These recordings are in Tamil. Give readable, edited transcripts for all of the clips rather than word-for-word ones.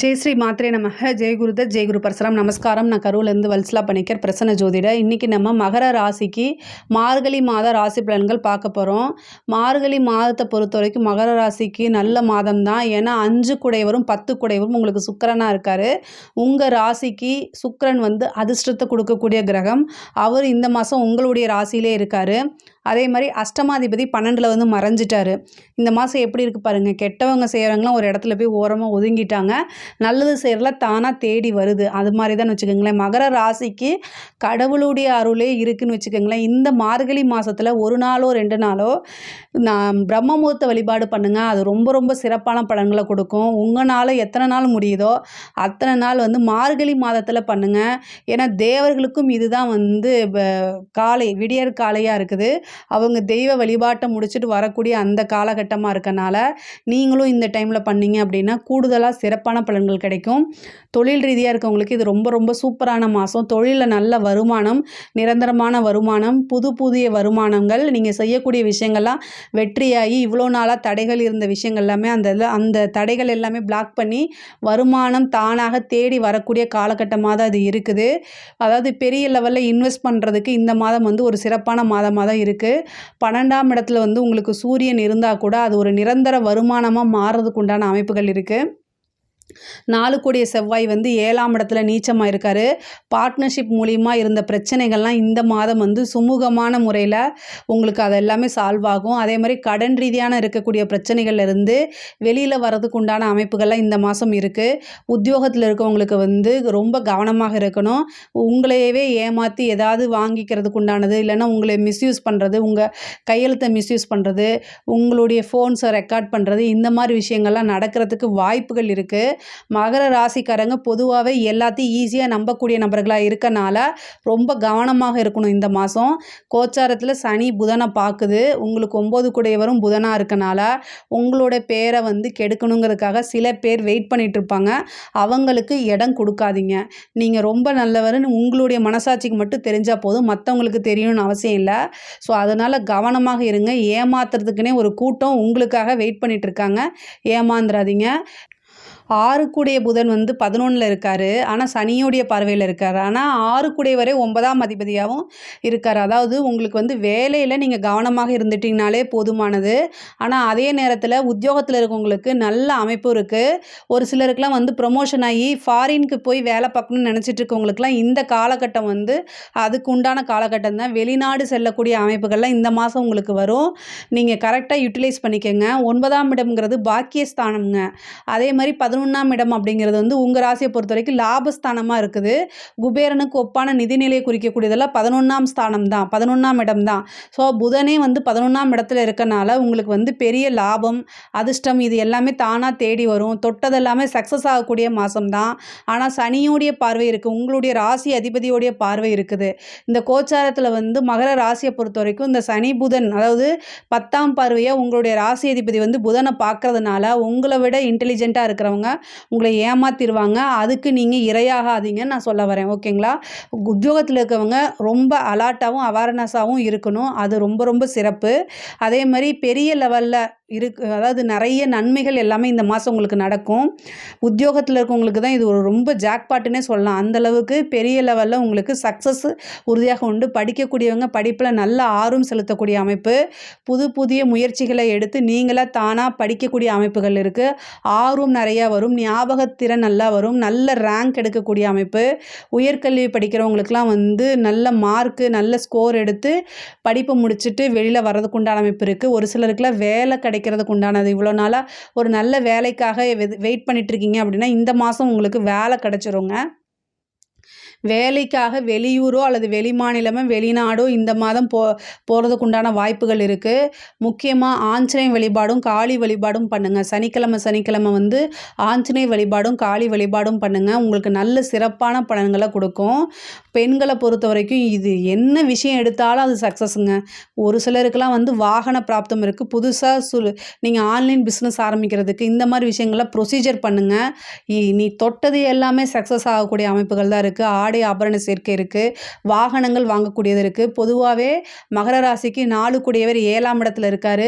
ஜெய் ஸ்ரீ மாத்ரே நமக. ஜெய் குருதத் ஜெய் குரு பரசுராம். நமஸ்காரம். நான் கரூர்லேருந்து வல்சலா பணிக்கர், பிரசன்ன ஜோதிடர். இன்றைக்கி நம்ம மகர ராசிக்கு மார்கழி மாத ராசி பலன்கள் பார்க்க போகிறோம். மார்கழி மாதத்தை பொறுத்த வரைக்கும் மகர ராசிக்கு நல்ல மாதம் தான். ஏன்னா 5 குடைவரும் 10 குடைவரும் உங்களுக்கு சுக்கிரனாக இருக்கார். உங்கள் ராசிக்கு சுக்கிரன் அதிர்ஷ்டத்தை கொடுக்கக்கூடிய கிரகம். அவர் இந்த மாதம் உங்களுடைய ராசியிலே இருக்கார். அதே மாதிரி அஷ்டமாதிபதி 12ல் மறைஞ்சிட்டாரு. இந்த மாதம் எப்படி இருக்குது பாருங்கள். கெட்டவங்க செய்கிறவங்களாம் ஒரு இடத்துல போய் ஓரமாக ஒதுங்கிட்டாங்க. நல்லது செய்கிறல தானாக தேடி வருது. அது மாதிரி தான் வச்சுக்கோங்களேன். மகர ராசிக்கு கடவுளுடைய அருளே இருக்குதுன்னு வச்சுக்கோங்களேன். இந்த மார்கழி மாதத்தில் ஒரு நாளோ 2 நாளோ நான் பிரம்ம முகூர்த்த வழிபாடு பண்ணுங்கள். அது ரொம்ப ரொம்ப சிறப்பான பலன்களை கொடுக்கும். உங்களால் எத்தனை நாள் முடியுதோ அத்தனை நாள் மார்கழி மாதத்தில் பண்ணுங்கள். ஏன்னா தேவர்களுக்கும் இதுதான் காலை விடியற் காலையாக இருக்குது. அவங்க தெய்வ வழிபாட்டை முடிச்சுட்டு வரக்கூடிய அந்த காலகட்டமாக இருக்கனால நீங்களும் இந்த டைமில் பண்ணீங்க அப்படின்னா கூடுதலாக சிறப்பான பலன்கள் கிடைக்கும். தொழில் ரீதியாக இருக்கவங்களுக்கு இது ரொம்ப ரொம்ப சூப்பரான மாதம். தொழிலில் நல்ல வருமானம், நிரந்தரமான வருமானம், புதிய வருமானங்கள், நீங்கள் செய்யக்கூடிய விஷயங்கள்லாம் வெற்றியாகி இவ்வளோ நாளாக தடைகள் இருந்த விஷயங்கள் எல்லாமே அந்த தடைகள் எல்லாமே பிளாக் பண்ணி வருமானம் தானாக தேடி வரக்கூடிய காலகட்டமாக தான் இது இருக்குது. அதாவது பெரிய லெவலில் இன்வெஸ்ட் பண்ணுறதுக்கு இந்த மாதம் ஒரு சிறப்பான மாதமாக தான் இருக்குது. 12ஆம் இடத்துல உங்களுக்கு சூரியன் இருந்தால் கூட அது ஒரு நிரந்தர வருமானமாக மாறுறதுக்கு உண்டான அமைப்புகள் இருக்குது. 4 கூடிய செவ்வாய் 7ஆம் இடத்துல நீச்சமாக இருக்கார். பார்ட்னர்ஷிப் மூலிமா இருந்த பிரச்சனைகள்லாம் இந்த மாதம் சுமூகமான முறையில் உங்களுக்கு அது எல்லாமே சால்வ் ஆகும். அதே மாதிரி கடன் ரீதியான இருக்கக்கூடிய பிரச்சனைகள்லேருந்து வெளியில் வர்றதுக்கு உண்டான அமைப்புகள்லாம் இந்த மாதம் இருக்குது. உத்தியோகத்தில் இருக்கவங்களுக்கு ரொம்ப கவனமாக இருக்கணும். உங்களையவே ஏமாற்றி ஏதாவது வாங்கிக்கிறதுக்கு உண்டானது, இல்லைன்னா உங்களை மிஸ்யூஸ் பண்ணுறது, உங்கள் கையெழுத்தை மிஸ்யூஸ் பண்ணுறது, உங்களுடைய ஃபோன்ஸை ரெக்கார்ட் பண்ணுறது, இந்த மாதிரி விஷயங்கள்லாம் நடக்கிறதுக்கு வாய்ப்புகள் இருக்குது. மகர ராசிக்காரங்க பொதுவாகவே எல்லாத்தையும் ஈஸியாக நம்பக்கூடிய நபர்களாக இருக்கனால ரொம்ப கவனமாக இருக்கணும். இந்த மாதம் கோச்சாரத்தில் சனி புதனை பார்க்குது. உங்களுக்கு 9 குடையவரும் புதனாக இருக்கனால உங்களோட பேரை கெடுக்கணுங்கிறதுக்காக சில பேர் வெயிட் பண்ணிட்டு இருப்பாங்க. அவங்களுக்கு இடம் கொடுக்காதீங்க. நீங்கள் ரொம்ப நல்லவர்னு உங்களுடைய மனசாட்சிக்கு மட்டும் தெரிஞ்சால் போதும், மற்றவங்களுக்கு தெரியணும்னு அவசியம் இல்லை. ஸோ அதனால் கவனமாக இருங்க. ஏமாத்துறதுக்குன்னே ஒரு கூட்டம் உங்களுக்காக வெயிட் பண்ணிட்டு இருக்காங்க. ஏமாந்துடாதீங்க. 6 கூடிய புதன் 11ல் இருக்கார். ஆனால் சனியோடைய பார்வையில் இருக்கார். ஆனால் 6 கூடிய வரை 9ஆம் அதிபதியாகவும் இருக்கார். அதாவது உங்களுக்கு வேலையில் நீங்கள் கவனமாக இருந்துட்டிங்கனாலே போதுமானது. ஆனால் அதே நேரத்தில் உத்தியோகத்தில் இருக்கவங்களுக்கு நல்ல அமைப்பு இருக்குது. ஒரு சிலருக்குலாம் ப்ரொமோஷன் ஆகி ஃபாரினுக்கு போய் வேலை பார்க்கணும்னு நினச்சிட்டு இருக்கவங்களுக்குலாம் இந்த காலகட்டம் அதுக்கு உண்டான காலகட்டம் தான். வெளிநாடு செல்லக்கூடிய அமைப்புகள்லாம் இந்த மாதம் உங்களுக்கு வரும். நீங்கள் கரெக்டாக யூட்டிலைஸ் பண்ணிக்கோங்க. 9ஆம் இடம்ங்கிறது பாக்கியஸ்தானம்ங்க. அதே மாதிரி 11ஆம் இடம் அப்படிங்கிறது உங்கள் ராசியை பொறுத்த வரைக்கும் லாபஸ்தானமாக இருக்குது. குபேரனுக்கு ஒப்பான நிதிநிலையை குறிக்கக்கூடியதெல்லாம் 11ஆம் ஸ்தானம் தான், 11ஆம் இடம் தான். ஸோ புதனே 11ஆம் இடத்துல இருக்கனால உங்களுக்கு பெரிய லாபம், அதிர்ஷ்டம் இது எல்லாமே தானாக தேடி வரும். தொட்டதெல்லாமே சக்ஸஸ் ஆகக்கூடிய மாதம் தான். ஆனால் சனியோடைய பார்வை இருக்குது, உங்களுடைய ராசி அதிபதியோடைய பார்வை இருக்குது. இந்த கோச்சாரத்தில் மகர ராசியை பொறுத்த வரைக்கும் இந்த சனி புதன், அதாவது 10ஆம் பார்வையாக உங்களுடைய ராசி அதிபதி புதனை பார்க்கறதுனால உங்களை விட இன்டெலிஜென்ட்டாக இருக்கிறவங்க உங்களை ஏமாத்திடுவாங்க. அதுக்கு நீங்கள் இரையாகாதீங்கன்னு நான் சொல்ல வரேன். ஓகேங்களா? உத்தியோகத்தில் இருக்கவங்க ரொம்ப அலர்ட்டாகவும் அவேர்னஸாகவும் இருக்கணும். அது ரொம்ப ரொம்ப சிறப்பு. அதே மாதிரி பெரிய லெவலில் அதாவது நிறைய நன்மைகள் எல்லாமே இந்த மாதம் உங்களுக்கு நடக்கும். உத்தியோகத்தில் இருக்கவங்களுக்கு தான் இது ஒரு ரொம்ப ஜாக்பாட்டுன்னே சொல்லலாம். அந்தளவுக்கு பெரிய லெவலில் உங்களுக்கு சக்ஸஸ் உறுதியாக உண்டு. படிக்கக்கூடியவங்க படிப்பில் நல்ல ஆர்வம் செலுத்தக்கூடிய அமைப்பு, புதிய முயற்சிகளை எடுத்து நீங்களாக தானாக படிக்கக்கூடிய அமைப்புகள் இருக்குது. ஆர்வம் நிறையா வரும். ஞாபகத்திறன் நல்லா வரும். நல்ல ரேங்க் எடுக்கக்கூடிய அமைப்பு. உயர்கல்வி படிக்கிறவங்களுக்குலாம் நல்ல மார்க்கு, நல்ல ஸ்கோர் எடுத்து படிப்பை முடிச்சுட்டு வெளியில் வர்றதுக்கு உண்டான அமைப்பு இருக்குது. ஒரு சிலருக்குலாம் வேலை கிடைக்கிறதுக்கு உண்டானது. இவ்வளோ நாளாக ஒரு நல்ல வேலைக்காக வெயிட் பண்ணிட்டுருக்கீங்க அப்படின்னா இந்த மாதம் உங்களுக்கு வேலை கிடைச்சிருங்க. வேலைக்காக வெளியூரோ அல்லது வெளிமாநிலமோ வெளிநாடோ இந்த மாதம் போகிறதுக்கு உண்டான வாய்ப்புகள் இருக்குது. முக்கியமாக ஆஞ்சநேய வழிபாடும் காளி வழிபாடும் பண்ணுங்கள். சனிக்கிழமை ஆஞ்சநேய வழிபாடும் காளி வழிபாடும் பண்ணுங்கள். உங்களுக்கு நல்ல சிறப்பான பலன்களை கொடுக்கும். பெண்களை பொறுத்த வரைக்கும் இது என்ன விஷயம் எடுத்தாலும் அது சக்ஸஸுங்க. ஒரு சிலருக்கெல்லாம் வாகன பிராப்தம் இருக்குது. புதுசாக நீங்கள் ஆன்லைன் பிஸ்னஸ் ஆரம்பிக்கிறதுக்கு இந்த மாதிரி விஷயங்கள்லாம் ப்ரொசீஜர் பண்ணுங்கள். நீ தொட்டது எல்லாமே சக்ஸஸ் ஆகக்கூடிய அமைப்புகள் தான் இருக்குது. ஆடை ஆபரண சேர்க்கை இருக்குது, வாகனங்கள் வாங்கக்கூடியது இருக்குது. பொதுவாகவே மகர ராசிக்கு 4 கூடியவர் 7ஆம் இடத்துல இருக்கார்.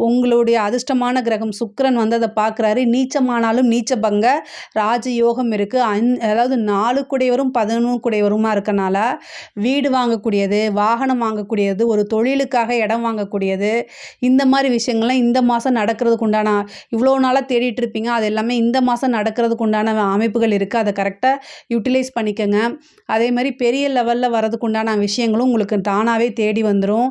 உங்களுடைய அதிர்ஷ்டமான கிரகம் சுக்கிரன் வந்து அதை பார்க்குறாரு. நீச்சமானாலும் நீச்ச பங்க ராஜயோகம் இருக்குது. அதாவது 4 கூடியவரும் 11 கூடியவருமா இருக்கனால வீடு வாங்கக்கூடியது, வாகனம் வாங்கக்கூடியது, ஒரு தொழிலுக்காக இடம் வாங்கக்கூடியது, இந்த மாதிரி விஷயங்கள்லாம் இந்த மாதம் நடக்கிறதுக்கு உண்டான இவ்வளோ நாளாக தேடிட்டு இருப்பீங்க. அது எல்லாமே இந்த மாதம் நடக்கிறதுக்கு உண்டான அமைப்புகள் இருக்குது. அதை கரெக்டாக யூட்டிலைஸ் பண்ணிக்கோங்க. அதே மாதிரி பெரிய லெவலில் வரதுக்கு உண்டான விஷயங்களும் உங்களுக்கு தானாகவே தேடி வந்துடும்.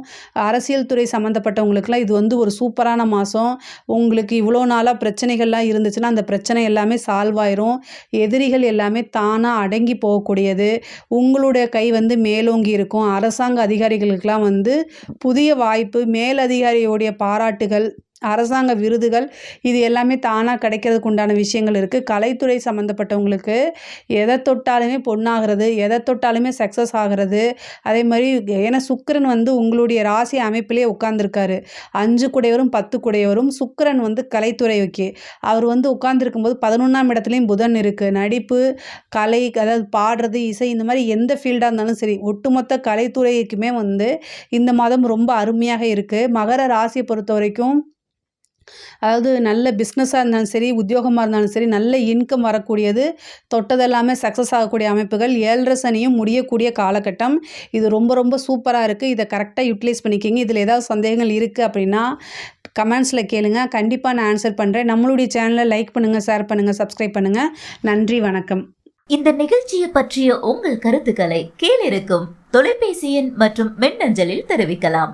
அரசியல் துறை சம்மந்தப்பட்டவங்களுக்குலாம் இது வந்து ஒரு சூப்பரான மாதம். உங்களுக்கு இவ்வளோ நாளாக பிரச்சனைகள்லாம் இருந்துச்சுன்னா அந்த பிரச்சனை எல்லாமே சால்வ் ஆயிரும். எதிரிகள் எல்லாமே தானாக அடங்கி போகக்கூடியது. உங்களுடைய கை வந்து மேலோங்கி இருக்கும். அரசாங்க அதிகாரிகளுக்கெல்லாம் வந்து புதிய வாய்ப்பு, மேலதிகாரியோடைய பாராட்டுகள், அரசாங்க விருதுகள் இது எல்லாமே தானாக கிடைக்கிறதுக்கு உண்டான விஷயங்கள் இருக்குது. கலைத்துறை சம்மந்தப்பட்டவங்களுக்கு எதை தொட்டாலுமே பொண்ணாகிறது, எதை தொட்டாலுமே சக்ஸஸ் ஆகிறது. அதே மாதிரி ஏன்னா சுக்கிரன் வந்து உங்களுடைய ராசி அமைப்பிலே உட்கார்ந்துருக்காரு. 5 கூடையவரும் 10 கூடையவரும். சுக்கிரன் வந்து கலைத்துறைக்கு அவர் வந்து உட்கார்ந்துருக்கும்போது 11ஆம் இடத்துலையும் புதன் இருக்குது. நடிப்பு, கலை, அதாவது பாடுறது, இசை, இந்த மாதிரி எந்த ஃபீல்டாக இருந்தாலும் சரி ஒட்டுமொத்த கலைத்துறைக்குமே வந்து இந்த மாதம் ரொம்ப அருமையாக இருக்குது. மகர ராசியை பொறுத்த வரைக்கும் அதாவது நல்ல பிஸ்னஸாக இருந்தாலும் சரி, உத்தியோகமாக இருந்தாலும் சரி, நல்ல இன்கம் வரக்கூடியது, தொட்டதெல்லாமே சக்ஸஸ் ஆகக்கூடிய அமைப்புகள், 7.5 சனியும் முடியக்கூடிய காலகட்டம். இது ரொம்ப ரொம்ப சூப்பராக இருக்குது. இதை கரெக்டாக யூட்டிலைஸ் பண்ணிக்கிங்க. இதில் ஏதாவது சந்தேகங்கள் இருக்குது அப்படின்னா கமெண்ட்ஸில் கேளுங்க. கண்டிப்பாக நான் ஆன்சர் பண்ணுறேன். நம்மளுடைய சேனலை லைக் பண்ணுங்கள், ஷேர் பண்ணுங்கள், சப்ஸ்கிரைப் பண்ணுங்கள். நன்றி, வணக்கம். இந்த நிகழ்ச்சியை பற்றிய உங்கள் கருத்துக்களை கீழிருக்கும் தொலைபேசி எண் மற்றும் மின்னஞ்சலில் தெரிவிக்கலாம்.